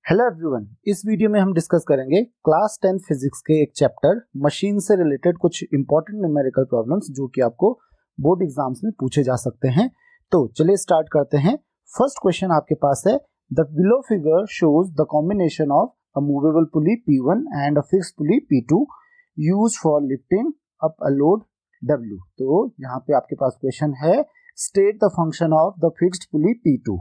Hello everyone, इस video में हम डिस्कस करेंगे क्लास 10 फिजिक्स के एक चैप्टर मशीन से रिलेटेड कुछ इंपॉर्टेंट न्यूमेरिकल प्रॉब्लम्स जो कि आपको बोर्ड एग्जाम्स में पूछे जा सकते हैं। तो चलिए स्टार्ट करते हैं। फर्स्ट क्वेश्चन आपके पास है, the below figure shows the combination of a movable pulley P1 and a fixed pulley P2 used for lifting up a load W। तो यहाँ पे आपके पास क्वेश्चन है, state the function of the fixed pulley P2।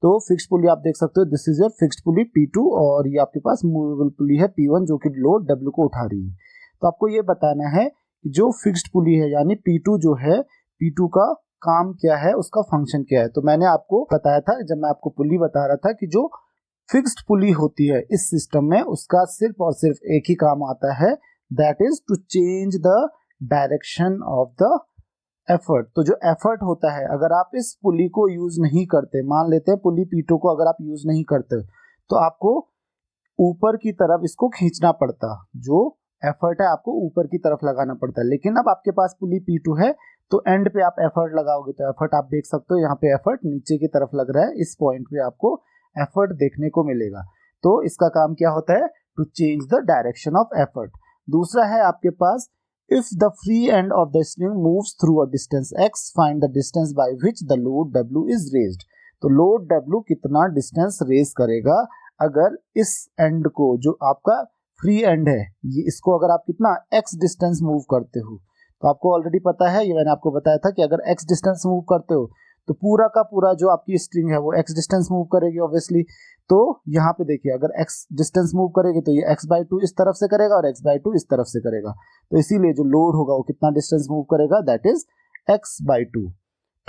तो fixed pulley आप देख सकते हो, this is your fixed pulley P2 और ये आपके पास मूवेबल पुली है P1 जो कि लोड W को उठा रही है। तो आपको ये बताना है कि जो फिक्स्ड पुली है यानी P2 जो है, P2 का काम क्या है, उसका फंक्शन क्या है। तो मैंने आपको बताया था जब मैं आपको पुली बता रहा था कि जो फिक्स्ड पुली होती है इस सिस्टम में उसका सिर्फ और सिर्फ एक ही काम आता है, that is to change the direction of the effort. तो जो एफर्ट होता है, अगर आप इस पुली को यूज नहीं करते, मान लेते हैं पुली P2 को अगर आप यूज नहीं करते तो आपको ऊपर की तरफ इसको खींचना पड़ता, जो एफर्ट है आपको ऊपर की तरफ लगाना पड़ता है। लेकिन अब आपके पास पुली P2 है तो एंड पे आप एफर्ट लगाओगे तो एफर्ट आप देख सकते हो, यहाँ पे एफर्ट नीचे की तरफ लग रहा है, इस पॉइंट पे आपको एफर्ट देखने को मिलेगा। तो इसका काम क्या होता है, to change the direction of effort. दूसरा है आपके पास, if the free end of the string moves through a distance x, find the distance by which the load W is raised। तो लोड W कितना डिस्टेंस रेज करेगा अगर इस and को, जो आपका फ्री एंड है, ये इसको अगर आप कितना x डिस्टेंस मूव करते हो। तो आपको ऑलरेडी पता है, ये मैंने आपको बताया था कि अगर x डिस्टेंस मूव करते हो तो पूरा का पूरा जो आपकी स्ट्रिंग है वो x डिस्टेंस मूव करेगी ऑब्वियसली। तो यहाँ पे देखिए, अगर x डिस्टेंस मूव करेगी तो ये x/2 इस तरफ से करेगा और x/2 इस तरफ से करेगा। तो इसीलिए जो लोड होगा वो कितना डिस्टेंस मूव करेगा, that is x/2।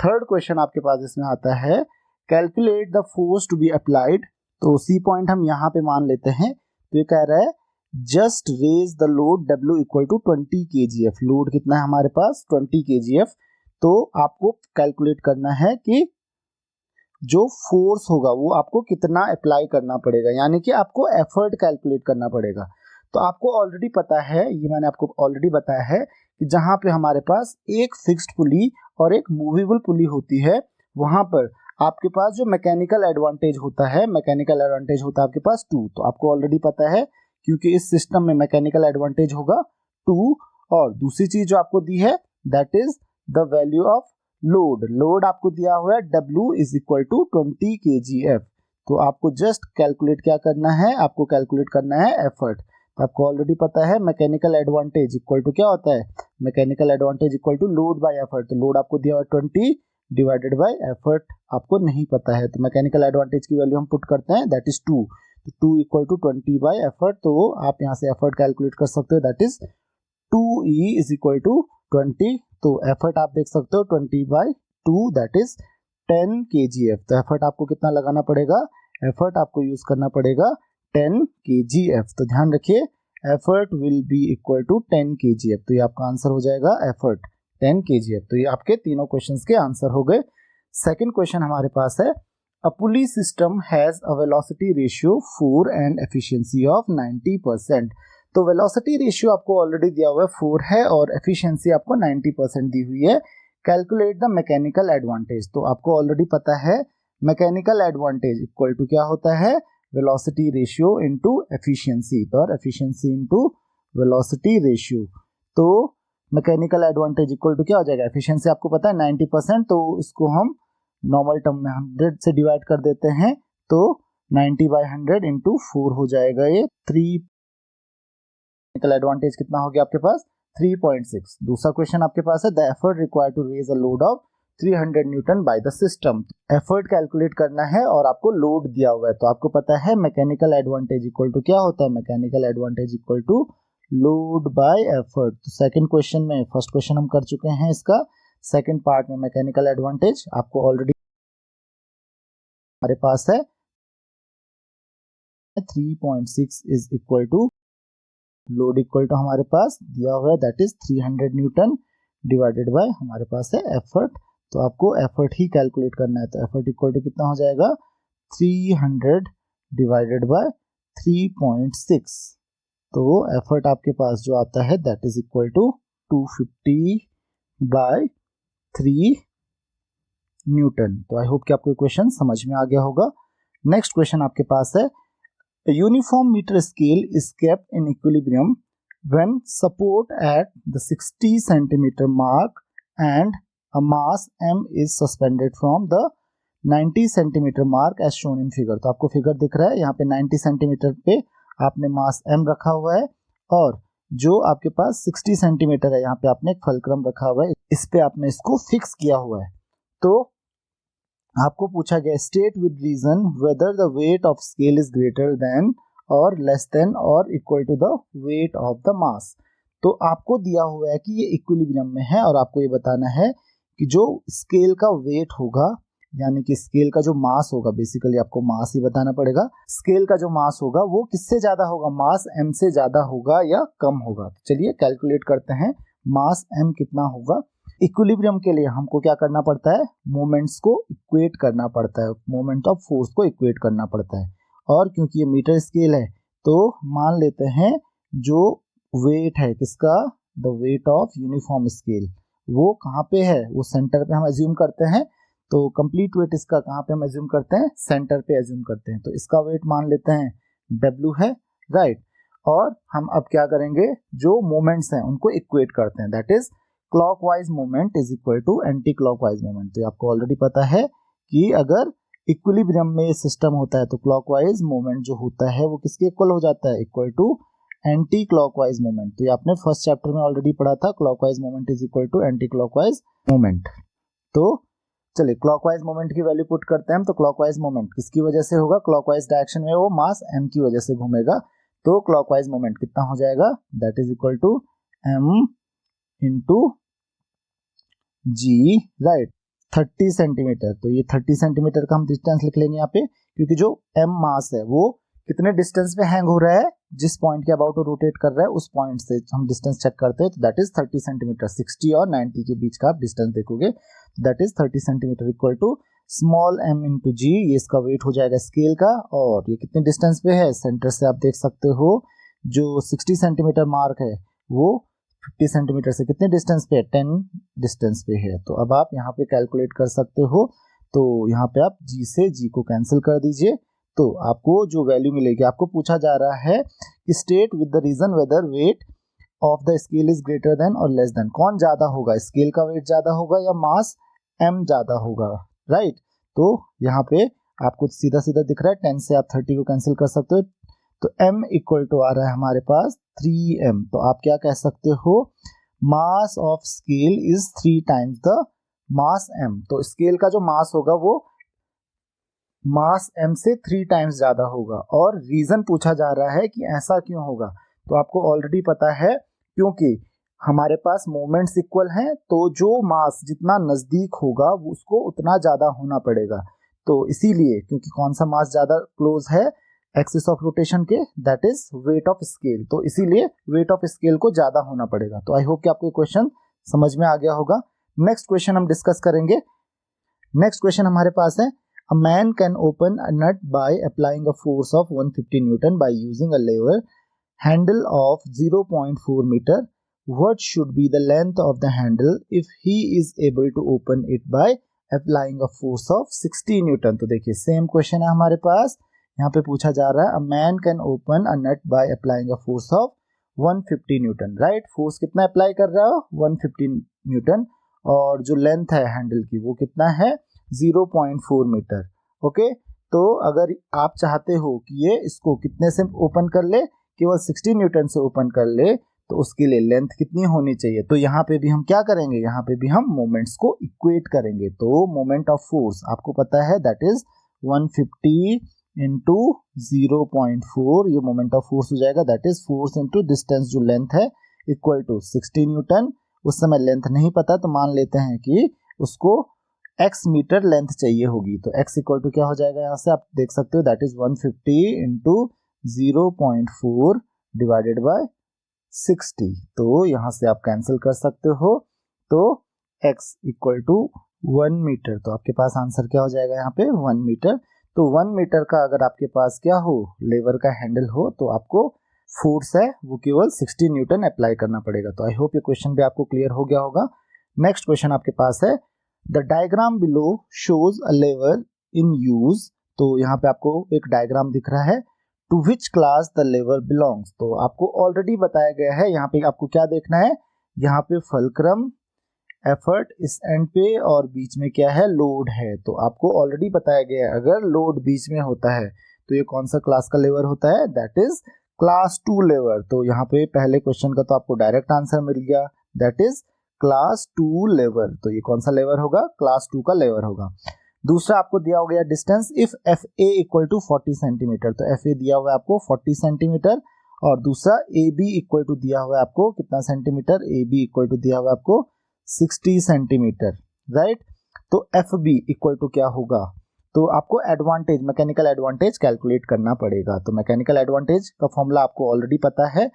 Third question आपके पास इसमें आता है, calculate the force to be applied. तो सी पॉइंट हम यहाँ पे मान लेते हैं। तो ये कह रहा है, just raise the load W equal to 20 kgf। Load कितना है हमारे पास, 20 kgf। तो आपको कैलकुलेट करना है कि जो फोर्स होगा वो आपको कितना अप्लाई करना पड़ेगा, यानी कि आपको एफर्ट कैलकुलेट करना पड़ेगा। तो आपको ऑलरेडी पता है, ये मैंने आपको ऑलरेडी बताया है कि जहां पे हमारे पास एक फिक्स्ड पुली और एक मूवेबल पुली होती है, वहां पर आपके पास जो मैकेनिकल एडवांटेज होता है, मैकेनिकल एडवांटेज होता है आपके पास 2। तो आपको ऑलरेडी पता है क्योंकि इस सिस्टम में मैकेनिकल एडवांटेज होगा 2। और दूसरी चीज जो आपको दी है that is the value of load. Load आपको दिया हुआ है W is equal to 20 kgf। तो आपको जस्ट कैलकुलेट क्या करना है, आपको कैलकुलेट करना है एफर्ट। तो आपको ऑलरेडी पता है मैकेनिकल एडवांटेज इक्वल टू क्या होता है, mechanical advantage equal to load by effort. तो लोड आपको दिया हुआ है 20 डिवाइडेड बाय एफर्ट आपको नहीं पता है, तो मैकेनिकल एडवांटेज की वैल्यू हम पुट करते हैं, दैट इज 2। तो 2 इक्वल टू 20 बाय एफर्ट। तो आप यहाँ से एफर्ट कैलकुलेट कर सकते हो, that is 2E is equal to 20। तो एफर्ट आप देख सकते हो 20/2 दैट इज 10 kgf। तो एफर्ट आपको कितना लगाना पड़ेगा, एफर्ट आपको यूज करना पड़ेगा 10 kgf। तो ध्यान रखिए, effort will be equal to 10 kgf। तो ये आपका आंसर हो जाएगा एफर्ट 10 kgf। तो ये आपके तीनों क्वेश्चंस के आंसर हो गए। सेकंड क्वेश्चन हमारे पास है, a pulley system has a velocity ratio 4 and efficiency of 90%। तो वेलोसिटी रेशियो आपको ऑलरेडी दिया हुआ है 4 है और एफिशिएंसी आपको 90% दी हुई है। Calculate the mechanical advantage. तो आपको ऑलरेडी पता है मैकेनिकल एडवांटेज इक्वल टू क्या होता है, वेलोसिटी रेशियो इनटू एफिशिएंसी, और एफिशिएंसी इनटू वेलोसिटी रेशियो। तो मैकेनिकल एडवांटेज इक्वल टू क्या हो जाएगा, एफिशिएंसी आपको पता है 90%, तो इसको हम नॉर्मल टर्म में 100 से डिवाइड कर देते हैं, तो 90/100 इंटू 4 हो जाएगा ये 3। मैकेनिकल एडवांटेज कितना हो गया आपके पास, 3.6। दूसरा क्वेश्चन आपके पास है, the effort required to raise a load of 300 newton by the system. Effort calculate करना है और आपको लोड दिया हुआ है। तो आपको पता है मैकेनिकल एडवांटेज इक्वल टू क्या होता है, mechanical advantage equal to load by effort. तो सेकंड क्वेश्चन में, फर्स्ट क्वेश्चन हम कर चुके हैं, इसका सेकंड पार्ट में मैकेनिकल एडवांटेज आपको ऑलरेडी हमारे पास है 3.6 is equal to load equal to हमारे पास दिया हुआ है that is 300 newton divided by हमारे पास है एफर्ट। तो आपको एफर्ट ही कैलकुलेट करना है। तो एफर्ट इक्वल टू कितना हो जाएगा, 300 डिवाइडेड बाय 3.6। तो एफर्ट आपके पास जो आता है that is equal to 250/3 newton. तो आई होप कि आपको क्वेश्चन समझ में आ गया होगा। नेक्स्ट क्वेश्चन आपके पास है, A uniform meter scale is kept in equilibrium when support at the 60 centimeter mark and a mass m is suspended from the 90 centimetre mark as shown in figure. तो आपको figure दिख रहा है यहाँ पे 90 सेंटीमीटर पे आपने मास m रखा हुआ है और जो आपके पास 60 सेंटीमीटर है यहाँ पे आपने एक फलक्रम रखा हुआ है, इस पे आपने इसको फिक्स किया हुआ है। तो आपको पूछा गया state with reason whether the weight of scale is greater than और लेस देन और equal to the weight of the mass. तो आपको दिया हुआ है कि ये इक्विलिब्रियम में है और आपको ये बताना है कि जो स्केल का वेट होगा यानी कि स्केल का जो मास होगा, बेसिकली आपको मास ही बताना पड़ेगा, स्केल का जो मास होगा वो किससे ज्यादा होगा, मास m से ज्यादा होगा या कम होगा। तो चलिए कैलकुलेट करते हैं मास m कितना होगा। इक्विलिब्रियम के लिए हमको क्या करना पड़ता है, मोमेंट्स को इक्वेट करना पड़ता है, मोमेंट ऑफ फोर्स को इक्वेट करना पड़ता है। और क्योंकि ये मीटर स्केल है तो मान लेते हैं जो वेट है किसका, the weight of uniform scale, वो कहाँ पे है, वो सेंटर पे हम एज्यूम करते हैं। तो कंप्लीट वेट इसका कहाँ पे हम एज्यूम करते हैं, सेंटर पे एज्यूम करते हैं। तो इसका वेट मान लेते हैं W है, राइट। और हम अब क्या करेंगे, जो मोमेंट्स हैं उनको इक्वेट करते हैं, that is clockwise moment is equal to anti clockwise moment. तो आपको ऑलरेडी पता है कि अगर इक्विलिब्रियम में सिस्टम होता है तो क्लॉकवाइज मोमेंट जो होता है वो किसके इक्वल हो जाता है, equal to anti clockwise moment. तो ये आपने फर्स्ट चैप्टर में ऑलरेडी पढ़ा था, clockwise moment is equal to anti clockwise moment. तो चलिए क्लॉकवाइज मोमेंट की वैल्यू पुट करते हैं। तो क्लॉकवाइज मोमेंट किसकी वजह से होगा, क्लॉकवाइज डायरेक्शन में वो मास m की वजह से घूमेगा। तो क्लॉकवाइज मोमेंट कितना हो जाएगा, that is equal to m into g, right, 30 centimetre. तो ये 30 सेंटीमीटर का हम डिस्टेंस लिख लेंगे यहाँ पे, क्योंकि जो m मास है वो कितने डिस्टेंस पे हैंग हो रहा है, जिस पॉइंट के अबाउट रोटेट कर रहा है उस पॉइंट से हम डिस्टेंस चेक करते हैं। तो दैट इज 30 सेंटीमीटर, 60 और 90 के बीच का आप डिस्टेंस देखोगे, that is 30 centimetre equal to small m into G, ये इसका वेट हो जाएगा स्केल का। और ये कितने डिस्टेंस पे है, सेंटर से आप देख सकते हो जो 60 सेंटीमीटर मार्क है वो 50 सेंटीमीटर से कितने डिस्टेंस पे है, 10 डिस्टेंस पे है। तो अब आप यहाँ पे कैलकुलेट कर सकते हो। तो यहाँ पे आप g से g को कैंसिल कर दीजिए, तो आपको जो वैल्यू मिलेगी, आपको पूछा जा रहा है कि state with the reason whether weight of the scale is greater than और लेस देन, कौन ज्यादा होगा, स्केल का वेट ज्यादा होगा या मास m ज्यादा होगा, राइट। तो यहाँ पे आपको सीधा सीधा दिख रहा है, 10 से आप 30 को कैंसिल कर सकते हो। तो m इक्वल टू आ रहा है हमारे पास 3m। तो आप क्या कह सकते हो, mass of scale is 3 times the mass m। तो स्केल का जो मास होगा वो मास m से 3 टाइम्स ज्यादा होगा। और रीजन पूछा जा रहा है कि ऐसा क्यों होगा, तो आपको ऑलरेडी पता है क्योंकि हमारे पास मोमेंट्स इक्वल हैं, तो जो मास जितना नजदीक होगा उसको उतना ज्यादा होना पड़ेगा। तो इसीलिए क्योंकि कौन सा मास ज्यादा क्लोज है एक्सिस ऑफ रोटेशन के, that is wait of scale, तो इसीलिए वेट ऑफ स्केल को ज्यादा होना पड़ेगा। तो आई होप कि आपको ये क्वेश्चन समझ में आ गया होगा। नेक्स्ट क्वेश्चन हम डिस्कस करेंगे। नेक्स्ट क्वेश्चन हमारे पास है, a man can open a nut by applying a force of 150 Newton by using a lever handle of 0.4 meter. What should be the length of the handle if he is able to open it by applying a force of 60 Newton? तो देखिए same question है हमारे पास, यहाँ पे पूछा जा रहा है a man can open a nut by applying a force of 150 Newton, right. Force कितना अप्लाई कर रहा हो, 150 न्यूटन, और जो लेंथ है हैंडल की वो कितना है, 0.4 मीटर। ओके, तो अगर आप चाहते हो कि ये इसको कितने से ओपन कर ले, केवल 60 न्यूटन से ओपन कर ले, तो उसके लिए लेंथ कितनी होनी चाहिए। तो यहाँ पे भी हम क्या करेंगे, यहाँ पे भी हम मोमेंट्स को इक्वेट करेंगे। तो मोमेंट ऑफ फोर्स आपको पता है दैट इज 150 इंटू 0.4, ये मोमेंट ऑफ फोर्स हो जाएगा, that is force into distance जो लेंथ है इक्वल टू 60 न्यूटन। उस समय लेंथ नहीं पता तो मान लेते हैं कि उसको x मीटर लेंथ चाहिए होगी। तो x इक्वल टू क्या हो जाएगा, यहाँ से आप देख सकते हो that is 150 into 0.4 divided by 60। तो यहाँ से आप कैंसिल कर सकते हो। तो x इक्वल टू 1 मीटर, तो आपके पास आंसर क्या हो जाएगा यहाँ पे 1 मीटर। तो 1 मीटर का अगर आपके पास क्या हो, लेवर का हैंडल हो, तो आपको फोर्स है वो केवल 60 न्यूटन अप्लाई करना पड़ेगा। तो आई होप ये क्वेश्चन भी आपको क्लियर हो गया होगा। नेक्स्ट क्वेश्चन आपके पास है, the diagram below shows a lever in use. तो यहाँ पे आपको एक डायग्राम दिख रहा है, to which class the lever belongs. तो आपको ऑलरेडी बताया गया है, यहाँ पे आपको क्या देखना है, यहाँ पे फलक्रम, एफर्ट इस एंड पे और बीच में क्या है, लोड है। तो आपको ऑलरेडी बताया गया है अगर लोड बीच में होता है तो ये कौन सा क्लास का लेवर होता है, दैट इज क्लास 2 लेवर। तो यहाँ पे पहले क्वेश्चन का तो आपको डायरेक्ट आंसर मिल गया, दैट इज क्लास 2 लेवर। तो ये कौन सा लेवर होगा, क्लास 2 का लेवर होगा। दूसरा आपको दिया हो गया distance if F A equal to 40 centimetre. तो एफ ए दिया हुआ है आपको 40 सेंटीमीटर और दूसरा ए बी इक्वल टू दिया हुआ है आपको कितना centimetre, A B equal to दिया हुआ है आपको 60 सेंटीमीटर, राइट। तो एफ बी इक्वल टू क्या होगा, तो आपको एडवांटेज, मैकेनिकल एडवांटेज कैलकुलेट करना पड़ेगा। तो मैकेनिकल एडवांटेज का फॉर्मूला आपको ऑलरेडी पता है,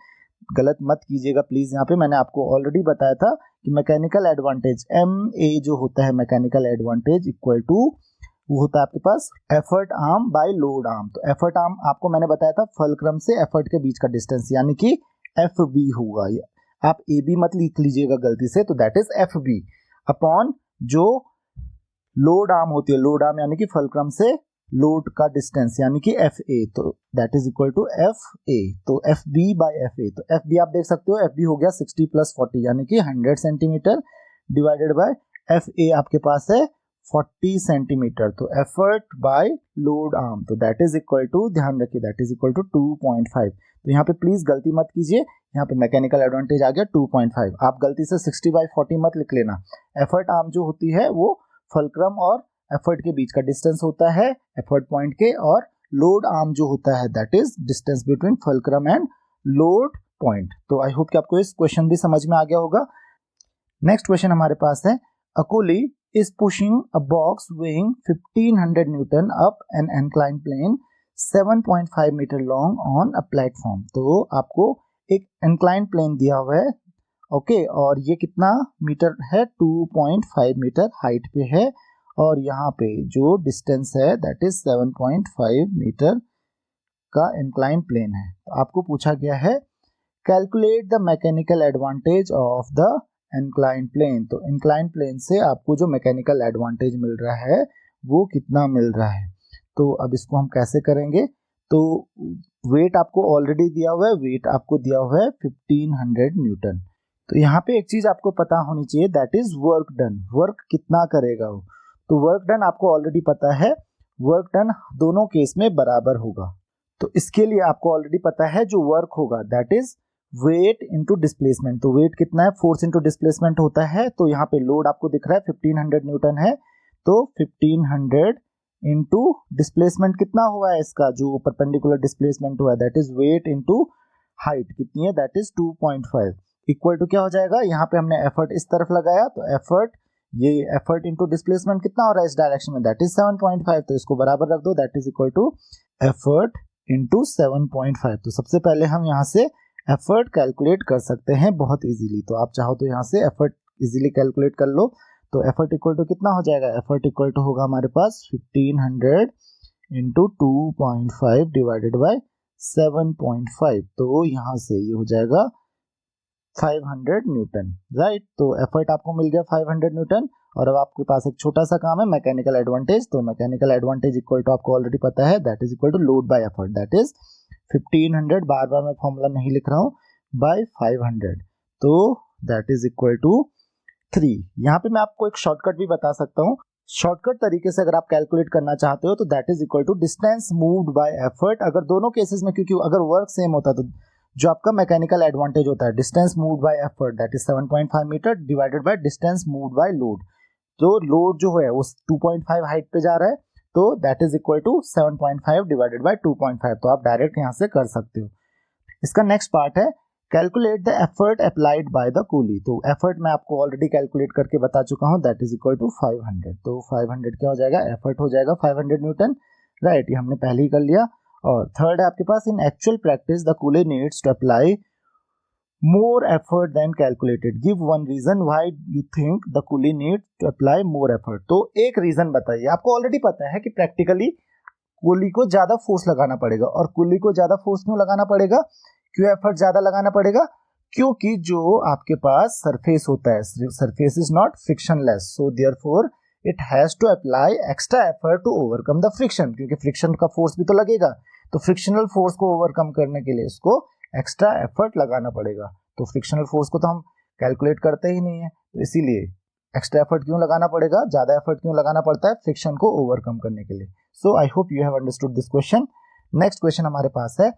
गलत मत कीजिएगा प्लीज। यहाँ पे मैंने आपको ऑलरेडी बताया था कि मैकेनिकल एडवांटेज एम ए जो होता है, मैकेनिकल एडवांटेज इक्वल टू वो होता है आपके पास effort arm by load arm. तो एफर्ट आर्म आपको मैंने बताया था फलक्रम से एफर्ट के बीच का डिस्टेंस, यानी कि एफ बी होगा। आप ए बी मत लिख लीजिएगा गलती से, तो that is F B upon जो लोड आर्म होती है, लोड आर्म यानी कि फलक्रम से लोड का डिस्टेंस यानी कि एफ ए, तो that is equal to F A. तो F B by F A, तो एफ बी आप देख सकते हो, एफ बी हो गया 60 प्लस 40 यानी कि 100 centimetre divided by F A आपके पास है 40 सेंटीमीटर। तो एफर्ट बाय लोड आर्म, तो दैट इज इक्वल टू, ध्यान रखिए दैट इज इक्वल टू 2.5। तो यहाँ पे प्लीज गलती मत कीजिए, यहाँ पे मैकेनिकल एडवांटेज आ गया 2.5। आप गलती से 60/40 मत लिख लेना। एफर्ट आर्म जो होती है वो फलक्रम और एफर्ट के बीच का डिस्टेंस होता है एफर्ट पॉइंट के, और लोड आर्म जो होता है that is distance between fulcrum and load point. तो आई होप कि आपको इस क्वेश्चन भी समझ में आ गया होगा। नेक्स्ट क्वेश्चन हमारे पास है, अ कुली is pushing a box weighing 1500 Newton up an inclined plane 7.5 meter long on a platform। तो आपको एक inclined plane दिया हुआ है, ओके, और ये कितना मीटर है, 2.5 मीटर हाइट पे है, और यहाँ पे जो डिस्टेंस है दैट इज 7.5 मीटर का इंक्लाइन प्लेन है। तो आपको पूछा गया है calculate the mechanical advantage of the incline plane. तो इंक्लाइन प्लेन से आपको जो मैकेनिकल एडवांटेज मिल रहा है वो कितना मिल रहा है। तो अब इसको हम कैसे करेंगे, तो वेट आपको ऑलरेडी दिया हुआ है, वेट आपको दिया हुआ है 1500 न्यूटन। तो यहाँ पे एक चीज आपको पता होनी चाहिए that is work done, work कितना करेगा वो। तो वर्क डन आपको ऑलरेडी पता है, वर्क डन दोनों केस में बराबर होगा। तो इसके लिए आपको ऑलरेडी पता है जो वर्क होगा that is weight into displacement. तो वेट कितना है, फोर्स इंटू डिस्प्लेसमेंट होता है। तो यहाँ पे लोड आपको दिख रहा है 1500 न्यूटन है, तो 1500 इंटू डिस्प्लेसमेंट कितना हुआ है इसका, जो परपेंडिकुलर डिस्प्लेसमेंट हुआ है that is weight into height कितनी है, दैट इज 2.5 इक्वल टू क्या हो जाएगा, यहाँ पे हमने एफर्ट इस तरफ लगाया, तो एफर्ट, ये एफर्ट इंटू डिस्प्लेसमेंट कितना हो रहा है इस डायरेक्शन में, दैट इज 7.5। तो इसको बराबर रख दो, that is equal to effort into 7.5। तो सबसे पहले हम यहाँ से एफर्ट कैलकुलेट कर सकते हैं बहुत इजीली। तो आप चाहो तो यहाँ से एफर्ट इजीली कैलकुलेट कर लो। तो एफर्ट इक्वल टू कितना हो जाएगा, एफर्ट इक्वल टू होगा हमारे पास 1500 इंटू 2.5 डिवाइडेड बाय 7.5। तो यहाँ से ये हो जाएगा 500 न्यूटन, राइट। तो एफर्ट आपको मिल गया 500 न्यूटन। और अब आपके पास एक छोटा सा काम है मैकेनिकल एडवांटेज। तो मैकेनिकल एडवांटेज इक्वल टू आपको ऑलरेडी पता है that is equal to load by effort, that is 1500, बार बार मैं फॉर्मूला नहीं लिख रहा हूँ, बाय 500, तो दैट इज इक्वल टू 3। यहाँ पे मैं आपको एक शॉर्टकट भी बता सकता हूँ। शॉर्टकट तरीके से अगर आप कैलकुलेट करना चाहते हो तो that is equal to distance moved by effort. अगर दोनों केसेस में, क्योंकि अगर वर्क सेम होता तो जो आपका मैकेनिकल एडवांटेज होता है distance moved by effort that is 7.5 metre divided by distance moved by load. तो लोड जो है वो 2.5 हाइट पे जा रहा है, तो that is equal to 7.5 divided by 2.5। तो आप डायरेक्ट यहाँ से कर सकते हो। इसका नेक्स्ट पार्ट है calculate the effort applied by the coolie. तो एफर्ट मैं आपको ऑलरेडी कैलकुलेट करके बता चुका हूँ, दैट इज इक्वल टू 500। तो 500 क्या हो जाएगा, एफर्ट हो जाएगा 500 न्यूटन, राइट, ये हमने पहले ही कर लिया। और थर्ड है आपके पास in actual practice the coolie needs to apply more effort than calculated, give one reason why you think the coolie needs to apply more effort। तो एक रीजन बताइए। आपको ऑलरेडी पता है कि प्रैक्टिकली कूली को ज्यादा फोर्स लगाना पड़ेगा, और कूली को ज्यादा फोर्स क्यों लगाना पड़ेगा, क्यों एफर्ट ज्यादा लगाना पड़ेगा, क्योंकि जो आपके पास सरफेस होता है, surface is not frictionless, so therefore it has to apply extra effort to overcome the friction, क्योंकि फ्रिक्शन का फोर्स भी तो लगेगा, तो फ्रिक्शनल फोर्स को ओवरकम करने के लिए इसको एक्स्ट्रा एफर्ट लगाना पड़ेगा। तो फ्रिक्शनल फोर्स को तो हम कैलकुलेट करते ही नहीं है, तो इसीलिए एक्स्ट्रा एफर्ट क्यों लगाना पड़ेगा, ज्यादा एफर्ट क्यों लगाना पड़ता है फ्रिक्शन को ओवरकम करने के लिए। So I hope you have understood this question. Next question हमारे पास है,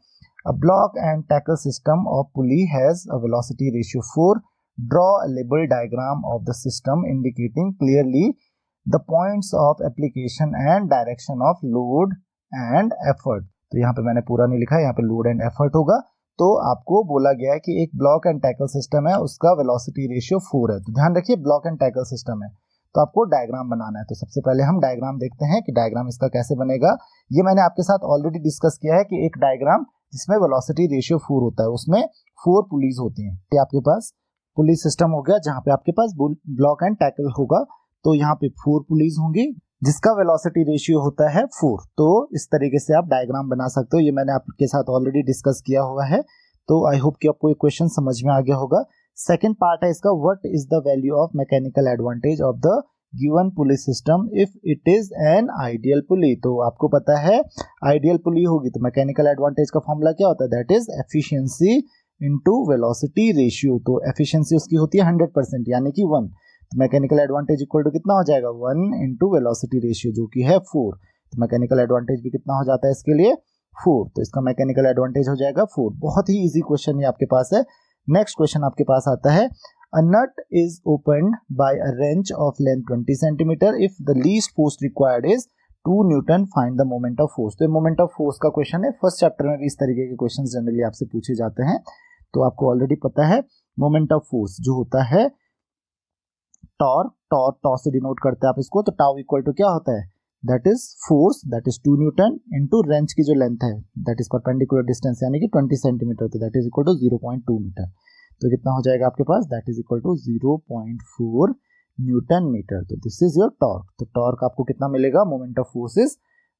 a block and tackle system of pulley has a velocity ratio 4, draw a label diagram of the system indicating clearly the points of application and direction of load and effort. तो यहाँ पे मैंने पूरा नहीं लिखा, यहाँ पे लोड एंड एफर्ट होगा। तो आपको बोला गया है कि एक ब्लॉक एंड टैकल सिस्टम है, उसका वेलोसिटी रेशियो 4 है। तो ध्यान रखिए ब्लॉक एंड टैकल सिस्टम है, तो आपको डायग्राम बनाना है। तो सबसे पहले हम डायग्राम देखते हैं कि डायग्राम इसका कैसे बनेगा। ये मैंने आपके साथ ऑलरेडी डिस्कस किया है कि एक डायग्राम जिसमें वेलोसिटी रेशियो 4 होता है, उसमें 4 पुलीज होती हैं। ये आपके पास पुली सिस्टम हो गया जहां पे आपके पास ब्लॉक एंड टैकल होगा, तो यहाँ पे 4 पुलीज होंगी जिसका वेलोसिटी रेशियो होता है 4। तो इस तरीके से आप डायग्राम बना सकते हो, ये मैंने आपके साथ ऑलरेडी डिस्कस किया हुआ है। तो आई होप कि आपको ये क्वेश्चन समझ में आ गया होगा। सेकंड पार्ट है इसका, what is the value of mechanical advantage of the given pulley system if it is an ideal pulley. तो आपको पता है आइडियल पुली होगी तो मैकेनिकल एडवांटेज का फॉर्मूला क्या होता है, that is efficiency into velocity ratio. तो एफिशिएंसी उसकी होती है 100% यानी कि 1, तो मैकेनिकल एडवांटेज इक्वल टू कितना हो जाएगा 1 इंटू वेलोसिटी रेशियो जो कि है 4। तो मैकेनिकल एडवांटेज भी कितना हो जाता है इसके लिए 4, तो इसका मैकेनिकल एडवांटेज हो जाएगा 4। बहुत ही इजी क्वेश्चन ये आपके पास है। नेक्स्ट क्वेश्चन आपके पास आता है, a nut is opened by a wrench of length 20 centimetre if the least force required is 2 newton, find the moment of force. तो मोमेंट ऑफ फोर्स का क्वेश्चन है, फर्स्ट चैप्टर में भी इस तरीके के क्वेश्चन जनरली आपसे पूछे जाते हैं। तो आपको ऑलरेडी पता है मोमेंट ऑफ फोर्स जो होता है टॉर्क, टॉर्क से डिनोट करते हैं आप इसको, तो टाउ इक्वल टू क्या होता है, that is force that is 2 newton into wrench की जो लेंथ है दैट इज परपेंडिकुलर डिस्टेंस यानी कि 20 सेंटीमीटर, तो that is equal to 0.2 metre. तो कितना हो जाएगा आपके पास, that is equal to 0.4 newton metre. तो दिस इज योर टॉर्क। तो टॉर्क आपको कितना मिलेगा, moment of force is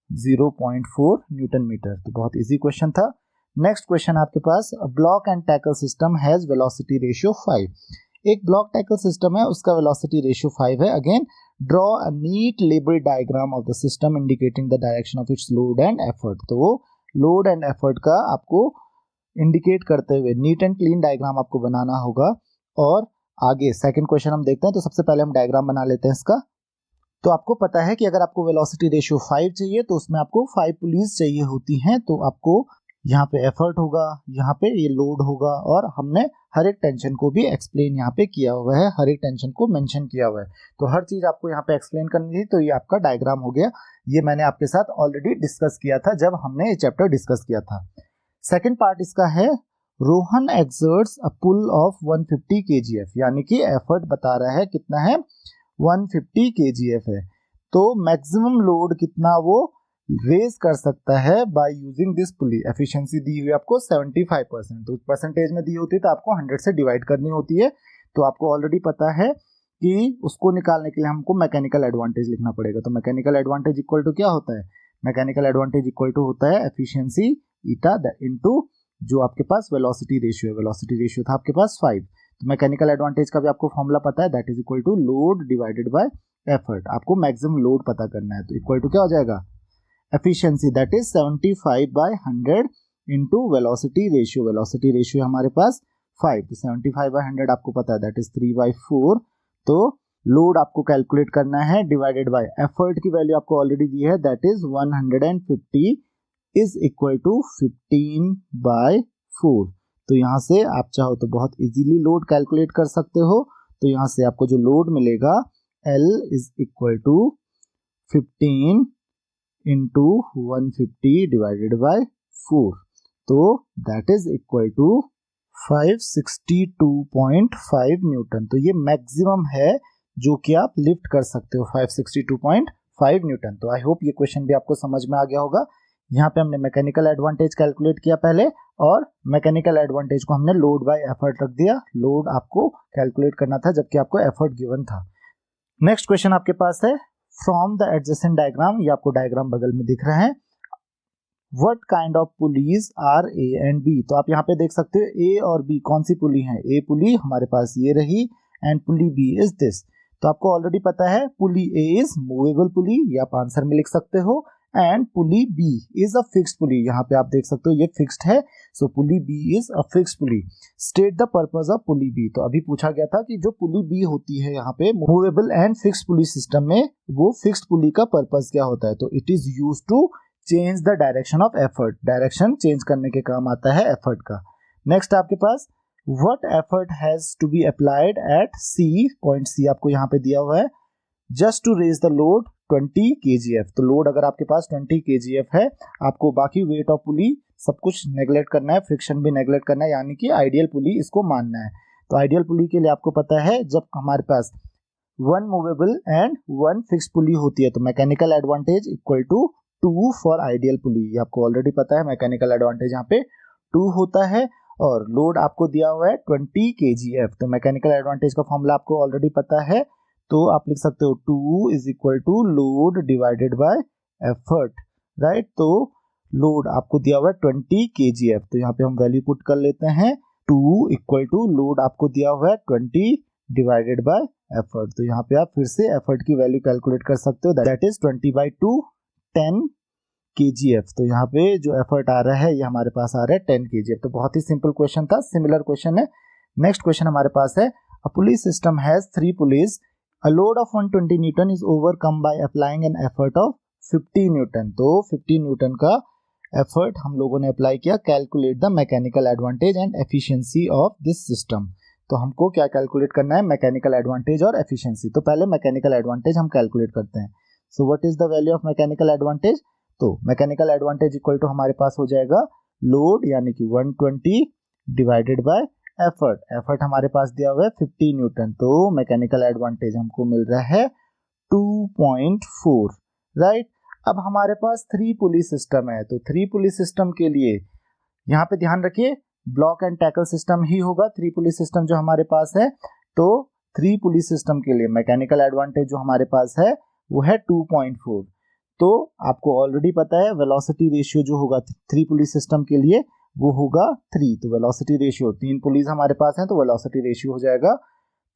0.4 newton metre. तो बहुत इजी क्वेश्चन था। नेक्स्ट क्वेश्चन आपके पास, block and tackle system has velocity ratio 5। एक ब्लॉक टैकल सिस्टम है, उसका वेलोसिटी रेशियो 5 है। Again draw a neat label diagram of the system indicating the direction of its load and effort. तो वो load and effort का आपको indicate करते हुए नीट एंड क्लीन डायग्राम आपको बनाना होगा। और आगे सेकंड क्वेश्चन हम देखते हैं। तो सबसे पहले हम डायग्राम बना लेते हैं इसका। तो आपको पता है कि अगर आपको वेलोसिटी रेशियो 5 चाहिए तो उसमें आपको 5 पुलीज चाहिए होती हैं। तो आपको यहाँ पे एफर्ट होगा, यहाँ पे ये लोड होगा, और हमने हर एक टेंशन को भी एक्सप्लेन यहाँ पे किया हुआ है, हर एक टेंशन को मेंशन किया हुआ है। तो हर चीज आपको यहाँ पे एक्सप्लेन करनी थी। तो ये आपका डायग्राम हो गया, ये मैंने आपके साथ ऑलरेडी डिस्कस किया था जब हमने ये चैप्टर डिस्कस किया था। सेकेंड पार्ट इसका है, Rohan exerts a pull of 150 kgf, यानी कि एफर्ट बता रहा है कितना है 150 kgf है। तो मैक्सिमम लोड कितना वो रेज कर सकता है by using this pulley. Efficiency दी हुई आपको 75%, तो परसेंटेज में दी होती है तो आपको 100 से डिवाइड करनी होती है। तो आपको ऑलरेडी पता है कि उसको निकालने के लिए हमको मैकेनिकल एडवांटेज लिखना पड़ेगा। तो मैकेनिकल एडवांटेज इक्वल टू क्या होता है, मैकेनिकल एडवांटेज इक्वल टू होता है एफिशिएंसी ईटा इनटू जो आपके पास वेलोसिटी रेशियो है। वेलोसिटी रेशियो था आपके पास 5। तो मैकेनिकल एडवांटेज का भी आपको फॉर्मूला पता है, that is equal to load divided by effort. आपको मैक्सिमम लोड पता करना है, तो इक्वल टू क्या हो जाएगा, efficiency that is 75/100 into velocity ratio. Velocity ratio हमारे पास 5, तो 75/100 आपको पता है दैट इज 3/4। तो लोड आपको कैलकुलेट करना है डिवाइडेड बाय एफर्ट की वैल्यू आपको ऑलरेडी दी है, that is 150 is equal to 15/4। तो यहां से आप चाहो तो बहुत इजीली लोड कैलकुलेट कर सकते हो। तो यहां से आपको जो लोड मिलेगा L is equal to 15 into 150 divided by 4, तो that is equal to 562.5 newton. तो ये मैक्सिमम है जो कि आप लिफ्ट कर सकते हो, 562.5 न्यूटन। तो आई होप ये क्वेश्चन भी आपको समझ में आ गया होगा। यहाँ पे हमने मैकेनिकल एडवांटेज कैलकुलेट किया पहले, और मैकेनिकल एडवांटेज को हमने लोड बाय एफर्ट रख दिया। लोड आपको कैलकुलेट करना था जबकि आपको एफर्ट गिवन था। नेक्स्ट क्वेश्चन आपके पास है, फ्रॉम द एडजेसेंट डायग्राम, ये आपको डायग्राम बगल में दिख रहा है, what kind of pulleys are A and B. तो आप यहाँ पे देख सकते हो ए और बी कौन सी पुली है। ए पुली हमारे पास ये रही and pulley B is this. तो आपको ऑलरेडी पता है पुली ए इज मूवेबल पुली, ये आप आंसर में लिख सकते हो, and pulley B is a fixed pulley, यहाँ पे आप देख सकते हो ये फिक्स्ड है, so pulley B is a fixed pulley. State the purpose of pulley B, तो अभी पूछा गया था कि जो पुली बी होती है यहाँ पे movable and fixed pulley system में, वो फिक्स्ड पुली का पर्पस क्या होता है, तो it is used to change the direction of effort, direction change करने के काम आता है एफर्ट का। नेक्स्ट आपके पास What effort has to be applied at C, point C आपको यहाँ पे दिया हुआ है, just to raise the load 20 kgf, तो लोड अगर आपके पास 20 kgf है, आपको बाकी वेट ऑफ पुली सब कुछ नेगलेक्ट करना है, फ्रिक्शन भी नेगलेक्ट करना है, यानी कि आइडियल पुली इसको मानना है। तो आइडियल पुली के लिए आपको पता है जब हमारे पास one movable and one fixed pulley होती है तो mechanical advantage equal to 2 for ideal pulley, ये आपको ऑलरेडी पता है, मैकेनिकल एडवांटेज यहाँ पे 2 होता है, और लोड आपको दिया हुआ है 20 kgf, तो मैकेनिकल एडवांटेज का फॉर्मूला आपको ऑलरेडी पता है, तो आप लिख सकते हो 2 is equal to load divided by effort, right. तो लोड आपको दिया हुआ है 20 kgf, तो यहाँ पे हम वैल्यू पुट कर लेते हैं, 2 इक्वल टू लोड आपको दिया हुआ है 20 डिवाइडेड बाय एफर्ट, तो यहाँ पे आप फिर से एफर्ट की वैल्यू कैलकुलेट कर सकते हो, दैट इज 20/2 10 kgf, तो यहाँ पे जो एफर्ट आ रहा है ये हमारे पास आ रहा है 10 kgf, तो बहुत ही सिंपल क्वेश्चन था, सिमिलर क्वेश्चन है। नेक्स्ट क्वेश्चन हमारे पास है, a pulley system has 3 pulleys, a load of 120 newton is overcome by applying an effort of 50 newton, तो 50 न्यूटन का एफर्ट हम लोगों ने अप्लाई किया, calculate the mechanical advantage and efficiency of this system, तो हमको क्या कैलकुलेट करना है, मैकेनिकल एडवांटेज और एफिशिएंसी। तो पहले मैकेनिकल एडवांटेज हम कैलकुलेट करते हैं, so what is the value of mechanical advantage, तो मैकेनिकल एडवांटेज इक्वल टू हमारे पास हो जाएगा लोड यानी कि 120 डिवाइडेड बाय एफर्ट, एफर्ट हमारे पास दिया हुआ है 50 न्यूटन, तो मैकेनिकल एडवांटेज हमको मिल रहा है 2.4, राइट। अब हमारे पास 3 पुली सिस्टम है, तो 3 पुली सिस्टम के लिए यहाँ पे ध्यान रखिए ब्लॉक एंड टैकल सिस्टम ही होगा 3 पुली सिस्टम जो हमारे पास है, तो 3 पुली सिस्टम के लिए मैकेनिकल एडवांटेज जो हमारे पास है वो है 2.4, तो आपको ऑलरेडी पता है वेलोसिटी रेशियो जो होगा 3 पुली सिस्टम के लिए वो होगा 3, तो वेलोसिटी रेशियो 3 पुलीज हमारे पास हैं तो वेलोसिटी रेशियो हो जाएगा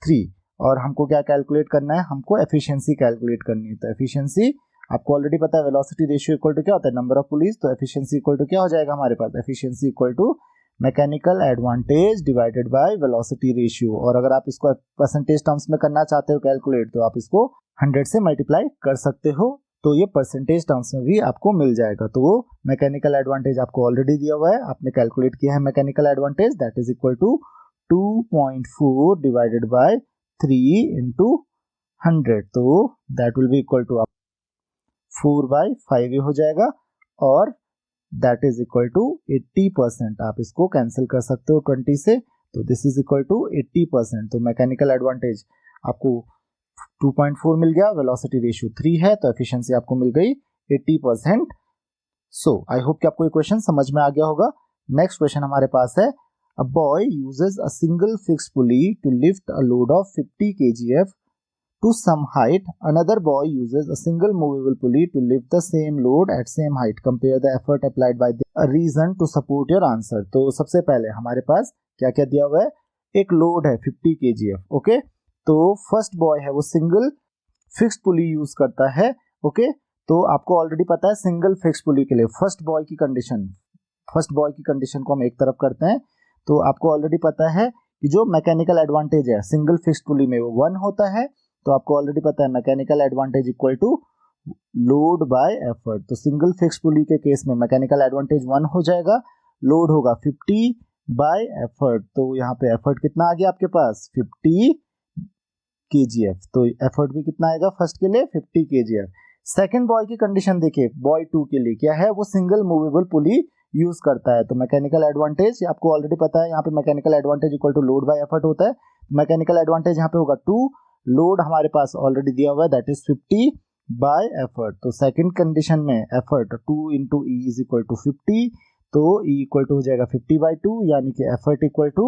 3, और हमको क्या कैलकुलेट करना है, हमको एफिशिएंसी कैलकुलेट करनी है, तो एफिशिएंसी आपको ऑलरेडी पता है वेलोसिटी रेशियो इक्वल टू क्या होता है, नंबर ऑफ पुलीज, तो एफिशिएंसी इक्वल टू क्या हो जाएगा हमारे पास, efficiency equal to mechanical advantage divided by velocity ratio, और अगर आप इसको परसेंटेज टर्म्स में करना चाहते हो कैलकुलेट, तो आप इसको 100 से मल्टीप्लाई कर सकते हो, तो ये परसेंटेज टर्म्स में भी आपको मिल जाएगा, तो वो मैकेनिकल एडवांटेज आपको ऑलरेडी दिया हुआ है, आपने कैलकुलेट किया है mechanical advantage, that is equal to 2.4 divided by 3 into 100, तो that will be equal to 4/5 हो जाएगा, और दैट इज इक्वल टू 80%, आप इसको कैंसिल कर सकते हो 20 से, तो दिस इज इक्वल टू 80%, तो मैकेनिकल एडवांटेज आपको 2.4 मिल गया, वेलोसिटी रेशियो 3 है, तो एफिशिएंसी आपको मिल गई 80%। सो आई होप कि आपको ये क्वेश्चन समझ में आ गया होगा। नेक्स्ट क्वेश्चन हमारे पास है, a boy uses a single fixed pulley to lift a load of 50 kgf to some height, another boy uses a single movable pulley to lift the same load at same height, compare the effort applied by the a reason to support your answer। तो सबसे पहले हमारे पास क्या क्या दिया हुआ है, एक लोड है 50 kgf, ओके, तो फर्स्ट बॉय है वो सिंगल फिक्स्ड पुली यूज करता है, ओके, तो आपको ऑलरेडी पता है सिंगल फिक्स्ड पुली के लिए फर्स्ट बॉय की कंडीशन को हम एक तरफ करते हैं, तो आपको ऑलरेडी पता है कि जो मैकेनिकल एडवांटेज है सिंगल फिक्स्ड पुली में वो 1 होता है, तो आपको ऑलरेडी पता है mechanical advantage equal to load by effort, तो सिंगल फिक्स पुली के केस में मैकेनिकल एडवांटेज 1 हो जाएगा, लोड होगा 50 बाय एफर्ट, तो यहाँ पे एफर्ट कितना आ गया आपके पास 50 kgf, तो एफर्ट भी कितना आएगा फर्स्ट के लिए 50 kgf। सेकंड बॉय की कंडीशन देखिए, बॉय 2 के लिए क्या है, वो सिंगल मूवेबल पुली यूज करता है, तो मैकेनिकल एडवांटेज आपको ऑलरेडी पता है, यहाँ पे mechanical advantage equal to load by effort होता है, मैकेनिकल एडवांटेज यहाँ पे होगा 2, लोड हमारे पास ऑलरेडी दिया हुआ है दैट इज 50 बाय एफर्ट, तो सेकंड कंडीशन में effort 2 into E is equal to 50, तो ई इक्वल टू हो जाएगा 50/2, यानी कि एफर्ट इक्वल टू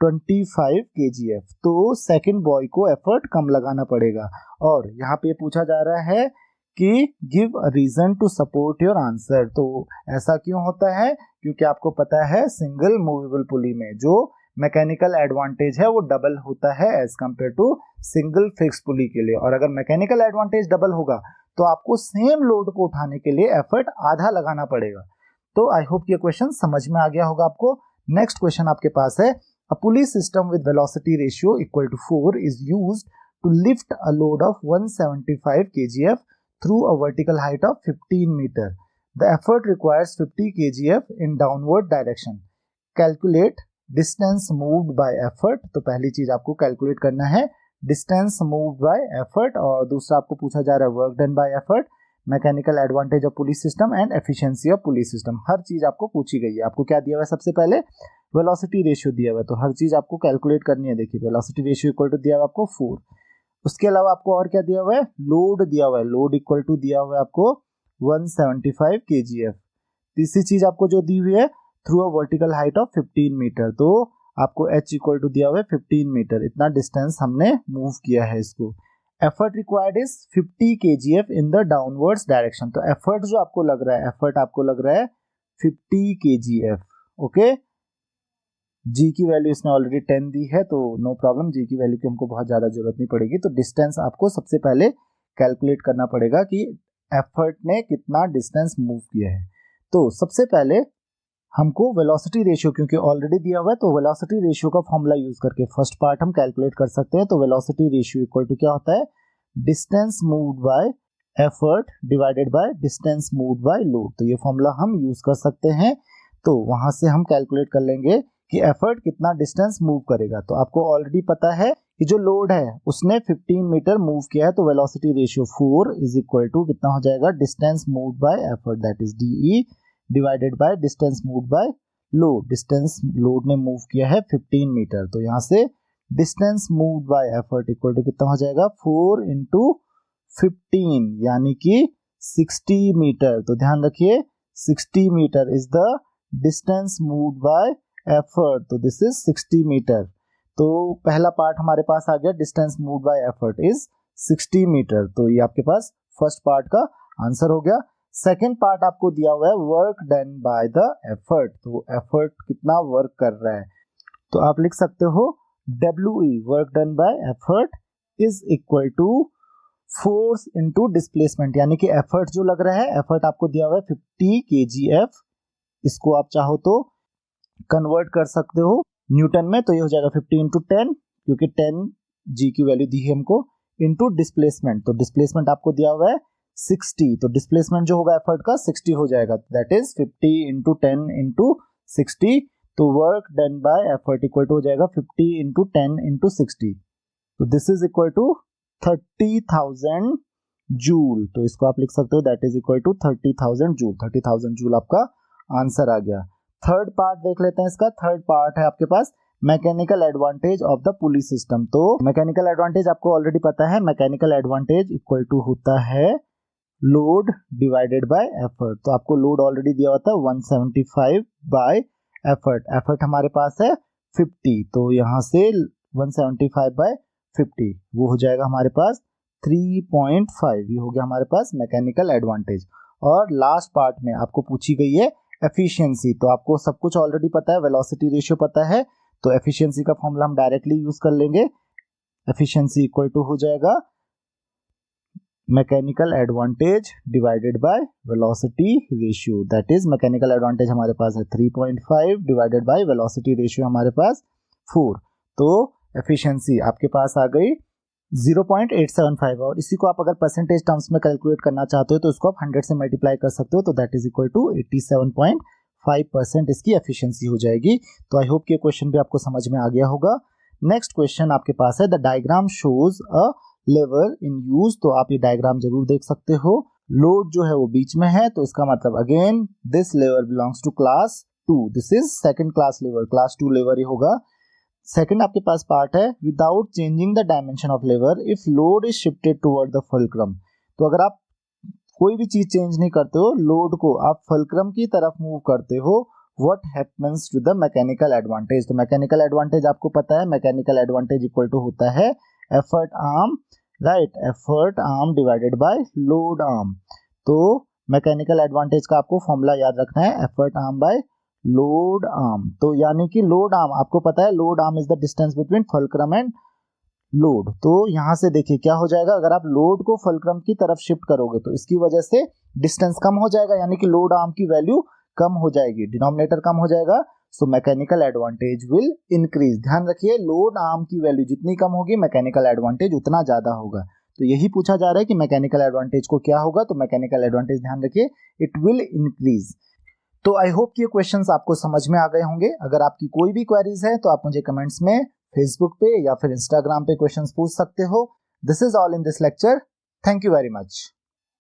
25 kgf, तो सेकंड बॉय को एफर्ट कम लगाना पड़ेगा, और यहाँ पे पूछा जा रहा है कि give a reason to support your answer, तो ऐसा क्यों होता है, क्योंकि आपको पता है सिंगल मूवेबल पुली में जो मैकेनिकल एडवांटेज है वो डबल होता है as compare to single fix pulley के लिए। और अगर मैकेनिकल एडवांटेज डबल होगा तो आपको सेम लोड को उठाने के लिए एफर्ट आधा लगाना पड़ेगा। तो आई होप ये क्वेश्चन समझ में आ गया होगा आपको। नेक्स्ट क्वेश्चन आपके पास है, a pulley system with velocity ratio equal to 4 is used to lift a load of 175 kgf through a vertical height of 15 meter. The effort requires 50 kgf in downward direction. Calculate distance moved by effort. तो पहली चीज आपको calculate करना है distance moved by effort, और दूसरा आपको पूछा जा रहा है work done by effort, mechanical advantage of pulleys system and efficiency of pulleys system. हर चीज आपको पूछी गई है। आपको क्या दिया हुआ है, सबसे पहले वेलोसिटी रेशियो दिया हुआ है, तो हर चीज आपको कैलकुलेट करनी है। देखिए वेलोसिटी रेशियो इक्वल टू दिया हुआ आपको 4। उसके अलावा आपको और क्या दिया हुआ है, लोड दिया हुआ है, लोड इक्वल टू दिया हुआ है आपको 175 kgf। तीसरी चीज आपको जो दी हुई है, through a vertical height of 15 metre, तो आपको h इक्वल टू दिया हुआ है 15 मीटर, इतना डिस्टेंस हमने मूव किया है इसको। Effort required is 50 kgf in the downwards direction. तो एफर्ट जो आपको लग रहा है, एफर्ट आपको लग रहा है 50 kgf। ओके, जी की वैल्यू इसने ऑलरेडी 10 दी है, तो नो प्रॉब्लम, जी की वैल्यू की हमको बहुत ज्यादा जरूरत नहीं पड़ेगी। तो डिस्टेंस आपको सबसे पहले कैलकुलेट करना पड़ेगा कि एफर्ट ने कितना डिस्टेंस मूव किया है। तो सबसे पहले हमको वेलोसिटी रेशियो क्योंकि ऑलरेडी दिया हुआ है, तो वेलोसिटी रेशियो का फॉर्मूला यूज करके फर्स्ट पार्ट हम कैलकुलेट कर सकते हैं। तो वेलोसिटी रेशियो इक्वल टू क्या होता है, distance moved by effort divided by distance moved by load. तो ये फॉर्मूला हम यूज कर सकते हैं। तो वहां से हम कैलकुलेट कर लेंगे कि एफर्ट कितना डिस्टेंस मूव करेगा। तो आपको ऑलरेडी पता है कि जो लोड है उसने 15 मीटर मूव किया है, तो velocity ratio 4 is equal to कितना हो जाएगा, distance moved by effort that is D divided by distance moved by load. Distance load ने मूव किया है 15 मीटर, तो यहाँ से distance moved by effort equal to कितना हो जाएगा, 4 इंटू 15 यानी कि 60 मीटर। तो ध्यान रखिए 60 metre is the distance moved by effort, तो दिस इज 60 मीटर। तो पहला पार्ट हमारे पास आ गया, distance moved by effort is 60 metre. तो ये आपके पास फर्स्ट पार्ट का आंसर हो गया। सेकेंड पार्ट आपको दिया हुआ है work done by the effort. तो एफर्ट कितना वर्क कर रहा है, तो आप लिख सकते हो WE work done by effort is equal to force into displacement, यानी कि एफर्ट जो लग रहा है, एफर्ट आपको दिया हुआ है 50 kgf, इसको आप चाहो तो कन्वर्ट कर सकते हो न्यूटन में, तो ये हो जाएगा 50 इंटू 10 क्योंकि 10 जी की वैल्यू दी है हमको, इंटू डिस्प्लेसमेंट। तो डिस्प्लेसमेंट आपको दिया हुआ है 60, तो डिस्प्लेसमेंट जो होगा एफर्ट का 60 हो जाएगा, दैट इज 50 इंटू 10 इंटू 60। तो work done by effort equal to हो जाएगा 50 इंटू 10 इंटू 60, तो this is equal to 30,000 joule. तो इसको आप लिख सकते हो that is equal to 30,000 joule. 30,000 joule आपका आंसर आ गया। थर्ड पार्ट देख लेते हैं इसका। थर्ड पार्ट है आपके पास mechanical advantage of the pulley system. तो मैकेनिकल एडवांटेज आपको ऑलरेडी पता है, मैकेनिकल एडवांटेज इक्वल टू होता है लोड डिवाइडेड बाय एफर्ट। तो आपको लोड ऑलरेडी दिया हुआ था 175 बाय एफर्ट, एफर्ट हमारे पास है 50, तो यहाँ से 175 बाय 50 वो हो जाएगा हमारे पास 3.5, ये हो गया हमारे पास मैकेनिकल एडवांटेज। और लास्ट पार्ट में आपको पूछी गई है एफिशिएंसी। तो आपको सब कुछ ऑलरेडी पता है, वेलोसिटी रेशियो पता है, तो एफिशिएंसी का फॉर्मूला हम डायरेक्टली यूज कर लेंगे। एफिशिएंसी इक्वल टू हो जाएगा mechanical advantage divided by velocity ratio, that is mechanical advantage हमारे पास है 3.5 डिवाइडेड बाय वेलोसिटी रेशियो हमारे पास 4। तो एफिशिएंसी आपके पास आ गई 0.875, और इसी को आप अगर परसेंटेज टर्म्स में कैलकुलेट करना चाहते हो तो इसको आप 100 से मल्टीप्लाई कर सकते हो, तो दैट इज इक्वल टू 87.5% इसकी एफिशिएंसी हो जाएगी। तो आई होप कि क्वेश्चन भी आपको समझ में आ गया होगा। नेक्स्ट क्वेश्चन आपके पास है, the diagram shows a lever in use. तो आप ये डायग्राम जरूर देख सकते हो। लोड जो है वो बीच में है, तो इसका मतलब again this lever belongs to class 2, this is second class lever, class 2 lever ही होगा। सेकंड आपके पास पार्ट है, without changing the dimension of lever if load is shifted toward the fulcrum. तो अगर आप कोई भी चीज चेंज नहीं करते हो, लोड को आप फुलक्रम की तरफ मूव करते हो, what happens to the mechanical advantage. तो मैकेनिकल एडवांटेज आपको पता है, मैकेनिकल एडवांटेज इक्वल टू होता है effort arm, right, effort arm divided by load arm. तो मैकेनिकल एडवांटेज का आपको फॉर्मूला याद रखना है, effort arm by load arm, तो यानी कि लोड आर्म, आपको पता है load arm is the distance between fulcrum and load. तो यहां से देखिए क्या हो जाएगा, अगर आप लोड को फुलक्रम की तरफ शिफ्ट करोगे तो इसकी वजह से डिस्टेंस कम हो जाएगा, यानी कि लोड आर्म की वैल्यू कम हो जाएगी, डिनोमिनेटर कम हो जाएगा, so mechanical advantage will increase. ध्यान रखिए लोड आर्म की वैल्यू जितनी कम होगी मैकेनिकल एडवांटेज उतना ज्यादा होगा। तो यही पूछा जा रहा है कि मैकेनिकल एडवांटेज को क्या होगा, तो मैकेनिकल एडवांटेज ध्यान रखिए इट विल इंक्रीज। तो आई होप कि ये क्वेश्चंस आपको समझ में आ गए होंगे। अगर आपकी कोई भी क्वेरीज है तो आप मुझे कमेंट्स में फेसबुक पे या फिर इंस्टाग्राम पे क्वेश्चंस पूछ सकते हो। This is all in this lecture. Thank you very much.